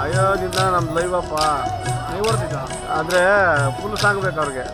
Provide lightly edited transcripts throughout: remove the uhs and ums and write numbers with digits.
ಅಯ್ಯೋ ನಿನ್ನ ನಮ್ದು ಲೈವಪ್ಪ ನೀವು ಬರ್ತಿದ್ದ ಆದರೆ ಫುಲ್ ಸಾಂಗ್ ಬೇಕು ಅವ್ರಿಗೆ.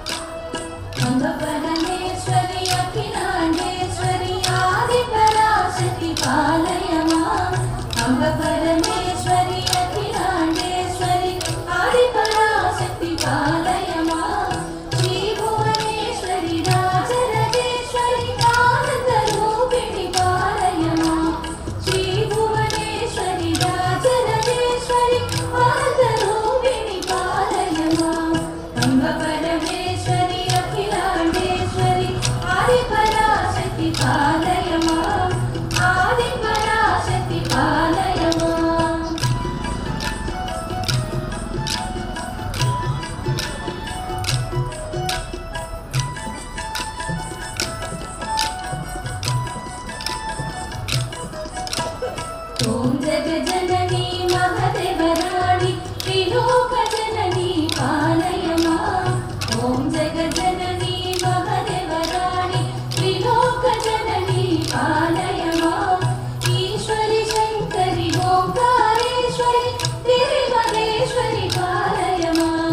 ओम जगजननी महदेवराणि त्रिलोकजननी पालय मां। ओम जगजननी महदेवराणि त्रिलोकजननी पालय मां। ईश्वरि शंकरि ओंकारेश्वरि त्रिमहेश्वरि पालय मां।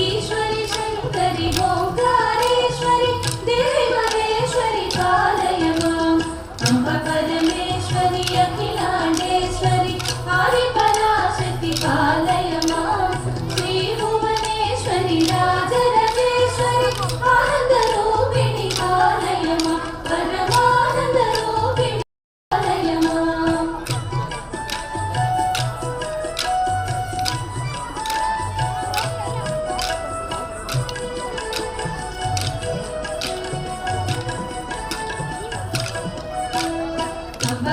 ईश्वरि शंकरि ओंकारेश्वरि त्रिमहेश्वरि पालय मां। अम्ब परमेश्वरि अखिलांडेश्वरि आदिपराशक्ति पालय मां। श्री भुवनेश्वरि राजराजेश्वरि आनंदरूपिणि पालय मां। परमानंदरूपिणि पालय मां। अम्ब